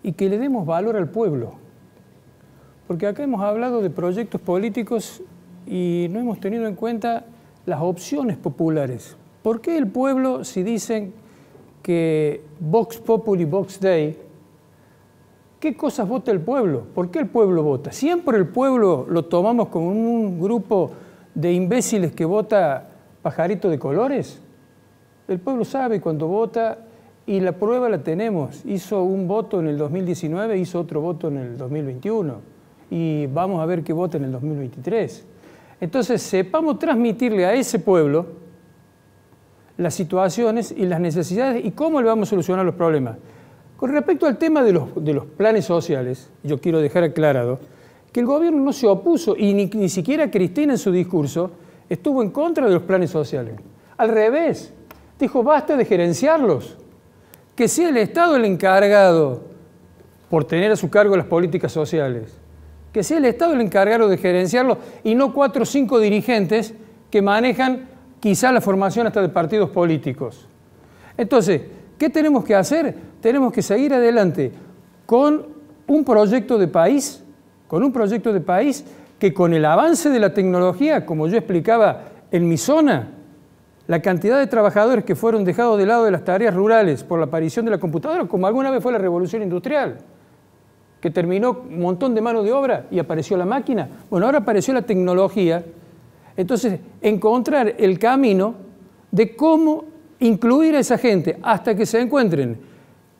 y que le demos valor al pueblo. Porque acá hemos hablado de proyectos políticos y no hemos tenido en cuenta las opciones populares. ¿Por qué el pueblo, si dicen que Vox Populi, Vox Dei, qué cosas vota el pueblo? ¿Por qué el pueblo vota? Siempre el pueblo lo tomamos como un grupo de imbéciles que vota pajarito de colores. El pueblo sabe cuando vota y la prueba la tenemos. Hizo un voto en el 2019, hizo otro voto en el 2021 y vamos a ver qué vota en el 2023. Entonces, sepamos transmitirle a ese pueblo las situaciones y las necesidades y cómo le vamos a solucionar los problemas. Con respecto al tema de los planes sociales, yo quiero dejar aclarado que el gobierno no se opuso y ni siquiera Cristina en su discurso estuvo en contra de los planes sociales. Al revés, dijo basta de gerenciarlos, que sea el Estado el encargado, por tener a su cargo las políticas sociales, que sea el Estado el encargado de gerenciarlos y no 4 o 5 dirigentes que manejan quizá la formación hasta de partidos políticos. Entonces, ¿qué tenemos que hacer? Tenemos que seguir adelante con un proyecto de país, que con el avance de la tecnología, como yo explicaba en mi zona, la cantidad de trabajadores que fueron dejados de lado de las tareas rurales por la aparición de la computadora, como alguna vez fue la revolución industrial, que terminó un montón de mano de obra y apareció la máquina. Bueno, ahora apareció la tecnología. Entonces, encontrar el camino de cómo incluir a esa gente hasta que se encuentren,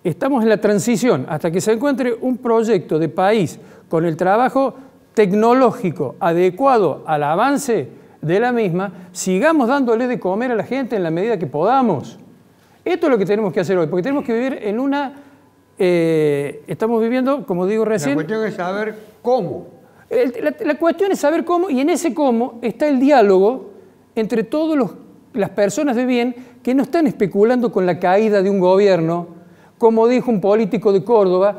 estamos en la transición, hasta que se encuentre un proyecto de país con el trabajo tecnológico adecuado al avance de la misma, sigamos dándole de comer a la gente en la medida que podamos. Esto es lo que tenemos que hacer hoy, porque tenemos que vivir en una... estamos viviendo, como digo recién... La cuestión es saber cómo. La cuestión es saber cómo, y en ese cómo está el diálogo entre todas las personas de bien que no están especulando con la caída de un gobierno, como dijo un político de Córdoba,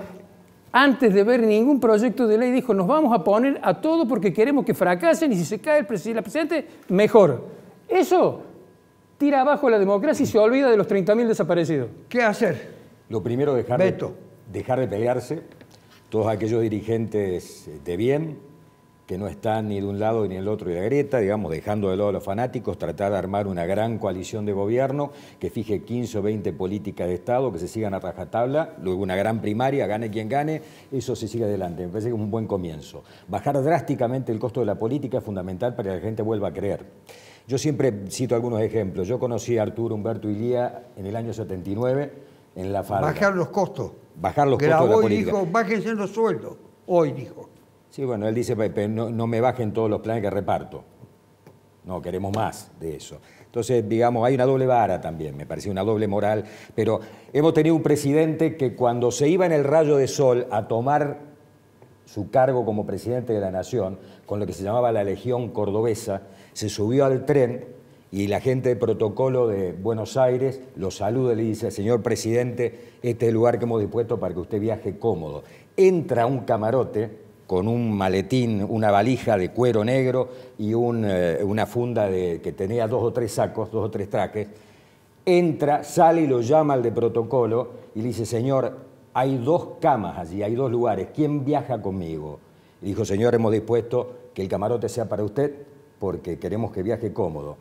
antes de ver ningún proyecto de ley, dijo, nos vamos a poner a todo porque queremos que fracasen y si se cae la presidente, mejor. Eso tira abajo la democracia y se olvida de los 30.000 desaparecidos. ¿Qué hacer? Lo primero, dejar de pelearse. Todos aquellos dirigentes de bien, que no están ni de un lado ni del otro de la grieta, digamos, dejando de lado a los fanáticos, tratar de armar una gran coalición de gobierno que fije 15 o 20 políticas de Estado, que se sigan a rajatabla, luego una gran primaria, gane quien gane, eso se sigue adelante. Me parece que es un buen comienzo. Bajar drásticamente el costo de la política es fundamental para que la gente vuelva a creer. Yo siempre cito algunos ejemplos. Yo conocí a Arturo Humberto Illia en el año 79 en La Falda. Bajar los costos. Bajar los costos de la política. Dijo, bájense los sueldos. Hoy dijo. Sí, bueno, él dice, no me bajen todos los planes que reparto. No, queremos más de eso. Entonces, digamos, hay una doble vara también, me parece una doble moral. Pero hemos tenido un presidente que cuando se iba en el rayo de sol a tomar su cargo como presidente de la nación, con lo que se llamaba la Legión Cordobesa, se subió al tren y la gente de protocolo de Buenos Aires lo saluda y le dice, señor presidente, este es el lugar que hemos dispuesto para que usted viaje cómodo. Entra a un camarote con un maletín, una valija de cuero negro y una funda que tenía 2 o 3 sacos, 2 o 3 trajes, entra, sale y lo llama al de protocolo y le dice, señor, hay 2 camas allí, hay 2 lugares, ¿quién viaja conmigo? Y dijo, señor, hemos dispuesto que el camarote sea para usted porque queremos que viaje cómodo.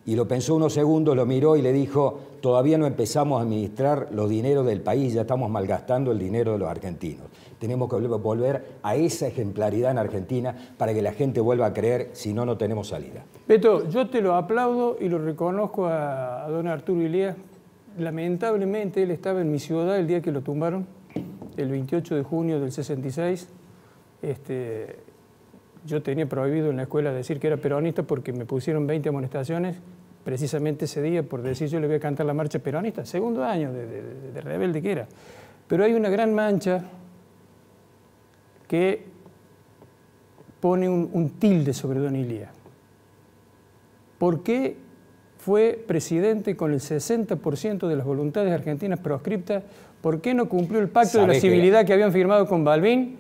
Y lo pensó unos segundos, lo miró y le dijo, todavía no empezamos a administrar los dineros del país, ya estamos malgastando el dinero de los argentinos. Tenemos que volver a esa ejemplaridad en Argentina para que la gente vuelva a creer, si no, no tenemos salida. Beto, yo te lo aplaudo y lo reconozco a don Arturo Illia. Lamentablemente él estaba en mi ciudad el día que lo tumbaron, el 28 de junio del 66. Yo tenía prohibido en la escuela decir que era peronista porque me pusieron 20 amonestaciones precisamente ese día por decir yo le voy a cantar la marcha peronista, 2.º año de rebelde que era. Pero hay una gran mancha que pone un tilde sobre don Illia. ¿Por qué fue presidente con el 60% de las voluntades argentinas proscriptas? ¿Por qué no cumplió el pacto de la civilidad que habían firmado con Balbín?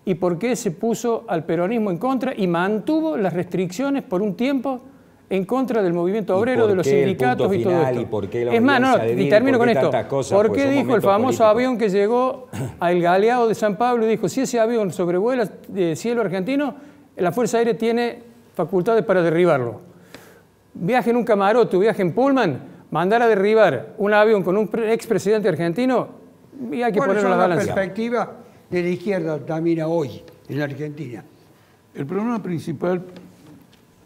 ¿Y por qué se puso al peronismo en contra y mantuvo las restricciones por un tiempo en contra del movimiento obrero, de los sindicatos y todo esto? ¿Y por qué la es más, y termino con esto. ¿Por qué dijo el famoso avión que llegó al Galeado de San Pablo y dijo, si ese avión sobrevuela el cielo argentino, la Fuerza Aérea tiene facultades para derribarlo? Viaje en un camarote o viaje en Pullman, mandar a derribar un avión con un expresidente argentino, y hay que ponerlo en la balanza. La perspectiva de la izquierda también hoy en la Argentina. El problema principal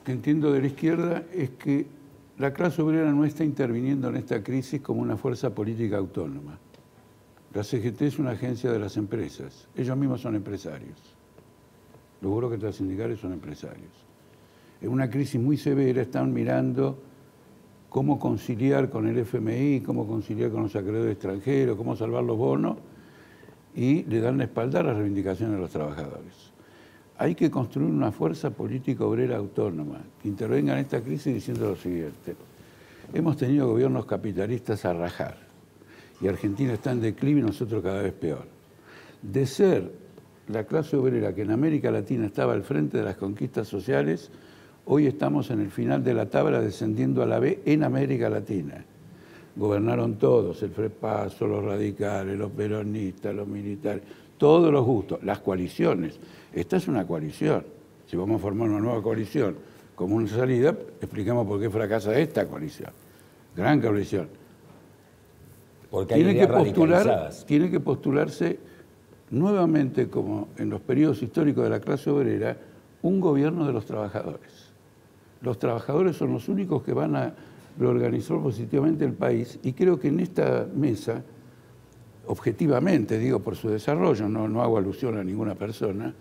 que entiendo de la izquierda es que la clase obrera no está interviniendo en esta crisis como una fuerza política autónoma. La CGT es una agencia de las empresas. Ellos mismos son empresarios. Los burócratas sindicales son empresarios. En una crisis muy severa están mirando cómo conciliar con el FMI, cómo conciliar con los acreedores extranjeros, cómo salvar los bonos, y le dan la espalda a las reivindicaciones de los trabajadores. hay que construir una fuerza política obrera autónoma que intervenga en esta crisis diciendo lo siguiente. Hemos tenido gobiernos capitalistas a rajar y Argentina está en declive y nosotros cada vez peor. De ser la clase obrera que en América Latina estaba al frente de las conquistas sociales, hoy estamos en el final de la tabla descendiendo a la B en América Latina. Gobernaron todos, el FREPASO, los radicales, los peronistas, los militares, todos los gustos, las coaliciones. Esta es una coalición. Si vamos a formar una nueva coalición como una salida, explicamos por qué fracasa esta coalición. Gran coalición. Porque hay ideas radicalizadas. Tiene que postularse nuevamente, como en los periodos históricos de la clase obrera, un gobierno de los trabajadores. Los trabajadores son los únicos que van a reorganizar positivamente el país y creo que en esta mesa, objetivamente, digo por su desarrollo, no hago alusión a ninguna persona,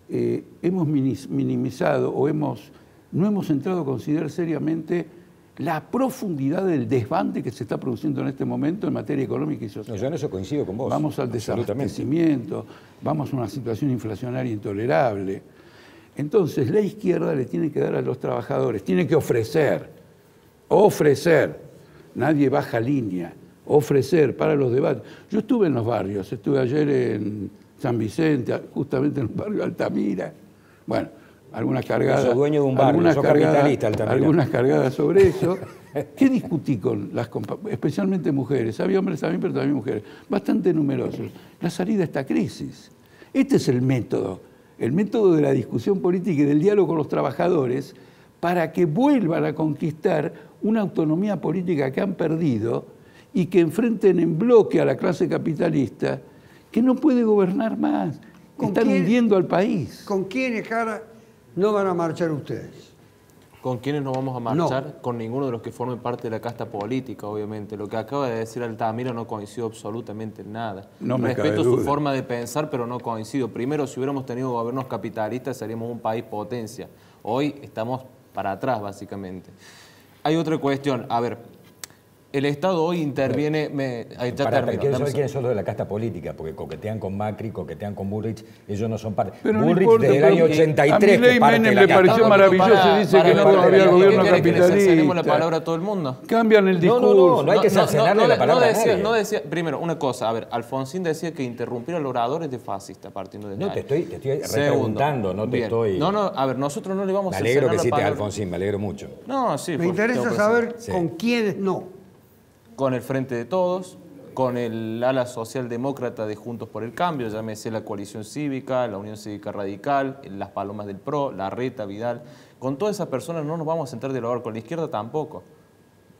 hemos minimizado o no hemos entrado a considerar seriamente la profundidad del desbande que se está produciendo en este momento en materia económica y social. No, yo en eso coincido con vos. Vamos al desabastecimiento, vamos a una situación inflacionaria intolerable. Entonces, la izquierda le tiene que dar a los trabajadores, tiene que ofrecer, nadie baja línea, ofrecer para los debates. Yo estuve en los barrios, estuve ayer en San Vicente, justamente en el barrio Altamira. Bueno, algunas cargadas. Sos dueño de un barrio, sos capitalista, Altamira. Algunas cargadas sobre eso. ¿Qué discutí con las especialmente mujeres? Había hombres también, pero también mujeres, bastante numerosos. La salida a esta crisis. Este es el método de la discusión política y del diálogo con los trabajadores para que vuelvan a conquistar una autonomía política que han perdido y que enfrenten en bloque a la clase capitalista que no puede gobernar más. Están hundiendo al país. ¿Con quiénes, Jara, no van a marchar ustedes? ¿Con quiénes no vamos a marchar? No. Con ninguno de los que formen parte de la casta política, obviamente. Lo que acaba de decir Altamira no coincido absolutamente en nada. No me Respeto cabe su duda. forma de pensar, pero no coincido. Primero, si hubiéramos tenido gobiernos capitalistas, seríamos un país potencia. Hoy estamos para atrás, básicamente. Hay otra cuestión. A ver, el Estado hoy interviene... Quiero saber quiénes son los de la casta política, porque coquetean con Macri, coquetean con Bullrich, ellos no son parte. Pero no Bullrich importa, desde el año pero 83 a Milei que parte Menem de la le casta. pareció maravilloso y dice que no había gobierno ¿Qué querés que le cercenemos la capitalista. palabra a todo el mundo? Cambian el discurso. No hay que cercenarle la palabra a nadie. No decía, primero, una cosa, a ver, Alfonsín decía que interrumpir al orador es de fascista, partiendo de No, ahí. te estoy repreguntando, no te Bien. estoy... No, a ver, nosotros no le vamos a Me alegro cercenar que la cites a palabra. Alfonsín, me alegro mucho. No, sí. Me interesa saber con quiénes no. Con el Frente de Todos, con el ala socialdemócrata de Juntos por el Cambio, llámese la Coalición Cívica, la Unión Cívica Radical, las Palomas del PRO, la Reta, Vidal. Con todas esas personas no nos vamos a sentar a dialogar, con la izquierda tampoco.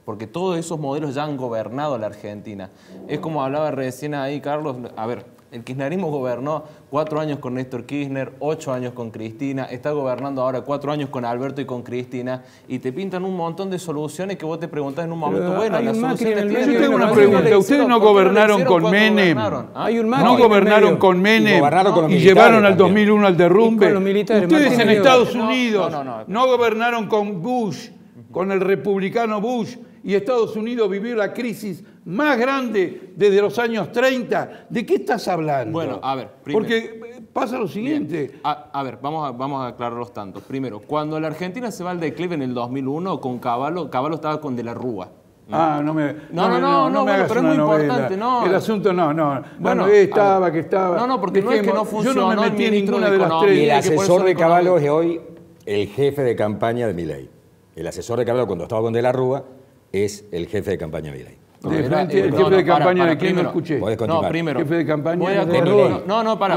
Porque todos esos modelos ya han gobernado la Argentina. Es como hablaba recién ahí, Carlos, a ver, el kirchnerismo gobernó 4 años con Néstor Kirchner, 8 años con Cristina, está gobernando ahora 4 años con Alberto y con Cristina, y te pintan un montón de soluciones que vos te preguntás en un momento, bueno, hay las un Macri soluciones en el tienen medio. que Yo tengo ver una con pregunta. lo que le ¿Ustedes hicieron, no ¿por qué lo gobernaron hicieron con cuando Menem? gobernaron? ¿Ah? Hay un Macri No en el gobernaron medio. con Menem gobernaron con los y militares llevaron al también. 2001 al derrumbe. Y con los militares, Ustedes Martín en Medio. Estados No, Unidos no. no gobernaron con Bush, con el republicano Bush, y Estados Unidos vivió la crisis más grande desde los años 30. ¿De qué estás hablando? Bueno, a ver, primero. Porque pasa lo siguiente. A ver, vamos a aclarar los tantos. Primero, cuando la Argentina se va al declive en el 2001 con Cavallo estaba con De la Rúa. Ah, no me No, me hagas pero es una muy novela. importante, no. El asunto no. Bueno, que estaba. No, porque no es que no funcionó Yo no me el metí en ministro ninguna de de las Economía. Y el tres. que por asesor eso de no Caballo económico. es hoy el jefe de campaña de Milei. El asesor de Caballo, cuando estaba con De la Rúa, es el jefe de campaña de Milei. El jefe de campaña de quién no escuché. Podés continuar. No, primero. Jefe de campaña Voy a de corregir. Milei.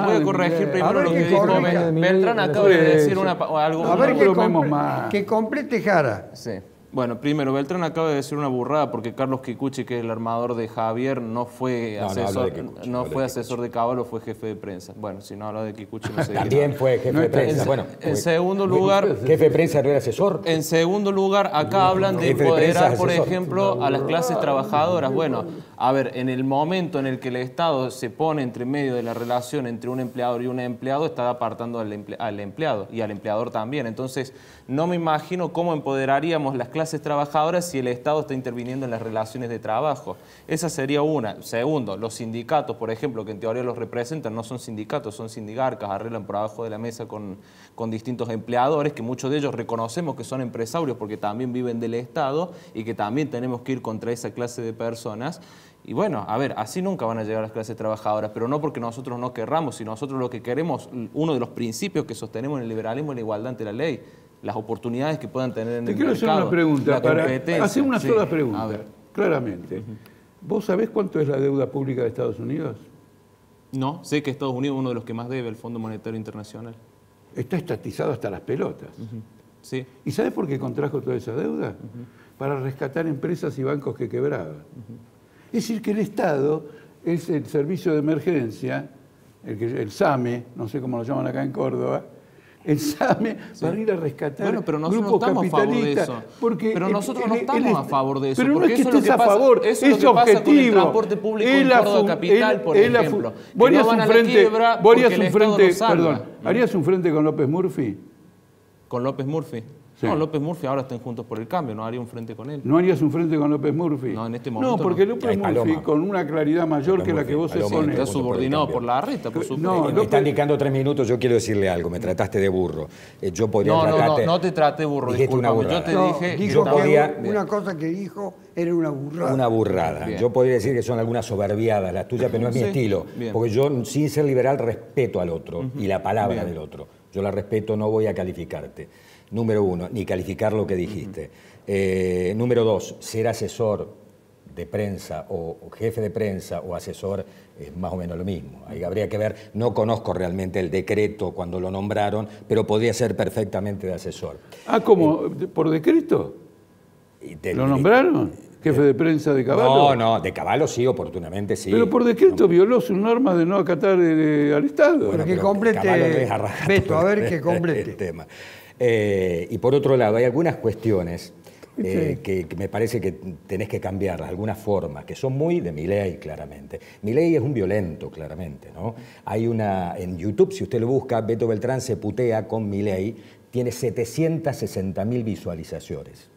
Voy a corregir primero A ver lo que que dijo corrija. Beltrán. Acaba de decir algo. A ver No bromemos más. que complete Jara. Sí. Bueno, primero, Beltrán acaba de decir una burrada porque Carlos Kikuchi, que es el armador de Javier, no fue No, no hablo asesor, de Kikuchi, no hablo de fue Kikuchi. asesor de Caballo, fue jefe de prensa. Bueno, si no habla de Kikuchi, no sé. También fue jefe de prensa. Bueno, En segundo lugar, jefe de prensa no era asesor. En segundo lugar, acá hablan de Jefe de prensa, empoderar, por asesor. ejemplo, a las clases trabajadoras. Bueno, a ver, en el momento en el que el Estado se pone entre medio de la relación entre un empleador y un empleado, está apartando al empleado y al empleador también. Entonces, no me imagino cómo empoderaríamos las clases clases trabajadoras si el Estado está interviniendo en las relaciones de trabajo. Esa sería una. Segundo, los sindicatos, por ejemplo, que en teoría los representan, no son sindicatos, son sindigarcas, arreglan por abajo de la mesa con distintos empleadores, que muchos de ellos reconocemos que son empresarios porque también viven del Estado y que también tenemos que ir contra esa clase de personas. Y bueno, a ver, así nunca van a llegar las clases trabajadoras, pero no porque nosotros no querramos, sino nosotros lo que queremos, uno de los principios que sostenemos en el liberalismo es la igualdad ante la ley, las oportunidades que puedan tener en el mercado. Te quiero hacer una pregunta, hacer una sola pregunta, claramente. ¿Vos sabés cuánto es la deuda pública de Estados Unidos? No, sé que Estados Unidos es uno de los que más debe al Fondo Monetario Internacional. Está estatizado hasta las pelotas. Sí. ¿Y sabés por qué contrajo toda esa deuda? Para rescatar empresas y bancos que quebraban. Es decir, que el Estado es el servicio de emergencia, el SAME, no sé cómo lo llaman acá en Córdoba, el SAME para ir a rescatar pero nosotros grupos no estamos capitalistas. A favor de eso. Pero nosotros no estamos a favor de eso. Pero no es que estés a favor, es lo que objetivo. Pasa con el transporte público en Córdoba Capital, por ejemplo. Vos harías un frente con López Murphy. ¿Con López Murphy? Sí. No, López Murphy ahora están Juntos por el Cambio, no haría un frente con él. ¿No harías un frente con López Murphy? No, en este momento no. Porque López Murphy, con una claridad mayor que la que vos expones. Está subordinado por la reta, por supuesto. Me están indicando 3 minutos, yo quiero decirle algo, me trataste de burro. Yo podría tratarte... No te traté de burro, discúlpame. Yo te dije... Dijo que una cosa que dijo era una burrada. Una burrada. Bien. Yo podría decir que son algunas soberbiadas las tuyas, pero no es mi estilo. Bien. Porque yo, sin ser liberal, respeto al otro y la palabra del otro. Yo la respeto, no voy a calificarte. Número 1, ni calificar lo que dijiste. Número 2, ser asesor de prensa o jefe de prensa o asesor es más o menos lo mismo. Ahí habría que ver, no conozco realmente el decreto cuando lo nombraron, pero podría ser perfectamente de asesor. ¿Cómo? ¿Por decreto? ¿Lo nombraron? ¿Jefe de prensa de Caballo? No, de Caballo sí, oportunamente sí. Pero por decreto violó su norma de no acatar al Estado. Bueno, que complete, Beto, a ver que complete. El tema. Y por otro lado, hay algunas cuestiones que me parece que tenés que cambiarlas, algunas formas, que son muy de Milei, claramente. Milei es un violento, claramente, ¿no? Hay en YouTube, si usted lo busca, Beto Beltrán se putea con Milei, tiene 760.000 visualizaciones,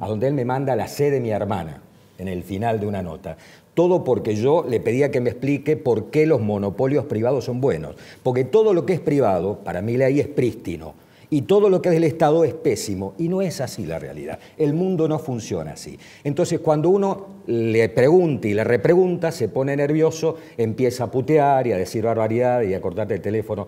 a donde él me manda la C de mi hermana, en el final de una nota. Todo porque yo le pedía que me explique por qué los monopolios privados son buenos. Porque todo lo que es privado, para Milei, es prístino. Y todo lo que es del Estado es pésimo. Y no es así la realidad. El mundo no funciona así. Entonces, cuando uno le pregunta y le repregunta, se pone nervioso, empieza a putear y a decir barbaridades y a cortarte el teléfono.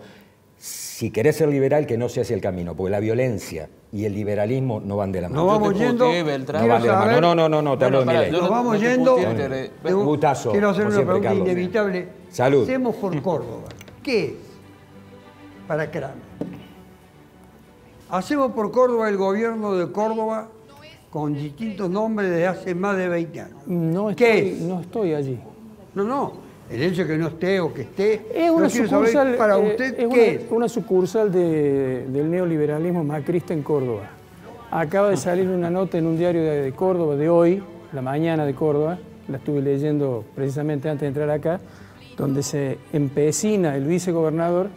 Si querés ser liberal, que no sea ese el camino, porque la violencia y el liberalismo no van de la mano. Nos vamos yendo. No van de la mano. No, te hablo de Milei. Nos vamos yendo. Un gustazo. Quiero hacer una pregunta inevitable. Salud. Hacemos por Córdoba. ¿Qué es para Kramer? Hacemos por Córdoba el gobierno de Córdoba con distintos nombres desde hace más de 20 años. No estoy allí. No. El hecho de que no esté o que esté, es una sucursal, para usted, ¿qué es? Una sucursal del neoliberalismo macrista en Córdoba. Acaba de salir una nota en un diario de Córdoba de hoy, La Mañana de Córdoba, la estuve leyendo precisamente antes de entrar acá, donde se empecina el vicegobernador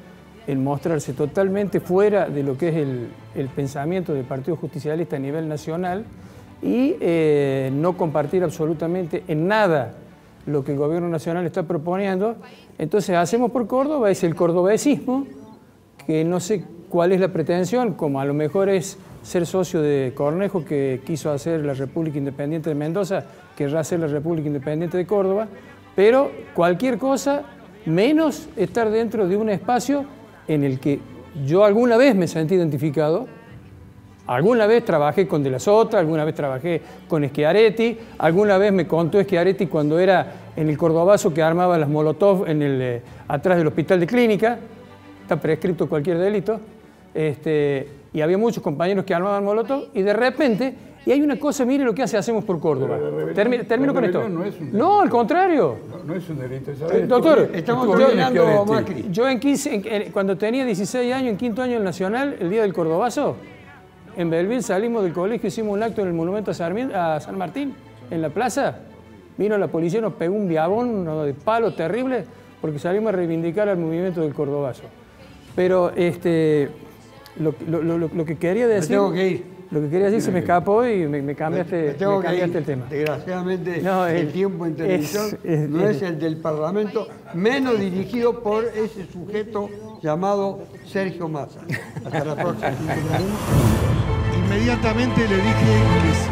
en mostrarse totalmente fuera de lo que es el pensamiento del Partido Justicialista a nivel nacional y no compartir absolutamente en nada lo que el gobierno nacional está proponiendo. Entonces, hacemos por Córdoba, es el cordobesismo, que no sé cuál es la pretensión, como a lo mejor es ser socio de Cornejo, que quiso hacer la República Independiente de Mendoza, querrá hacer la República Independiente de Córdoba, pero cualquier cosa menos estar dentro de un espacio en el que yo alguna vez me sentí identificado, alguna vez trabajé con De la Sota, alguna vez trabajé con Schiaretti, alguna vez me contó Schiaretti cuando era en el Cordobazo que armaba las Molotov atrás del hospital de clínica, está prescrito cualquier delito, y había muchos compañeros que armaban Molotov, y de repente, y hay una cosa, mire lo que Hacemos por Córdoba. Termino con esto. No, al contrario. No es un delito. ¿Sabes? Doctor, estamos terminando Macri. Yo cuando tenía 16 años, en quinto año del Nacional, el día del Cordobazo, en Belleville salimos del colegio, hicimos un acto en el monumento a San Martín, en la plaza. Vino la policía, nos pegó un viabón de palo terrible, porque salimos a reivindicar al movimiento del Cordobazo. Pero lo que quería decir... Me tengo que ir. Lo que quería decir se me escapó y me cambiaste, el tema. Desgraciadamente, No, el tiempo en televisión no es el del Parlamento, menos dirigido por ese sujeto llamado Sergio Massa. Hasta la próxima. Inmediatamente le dije que sí.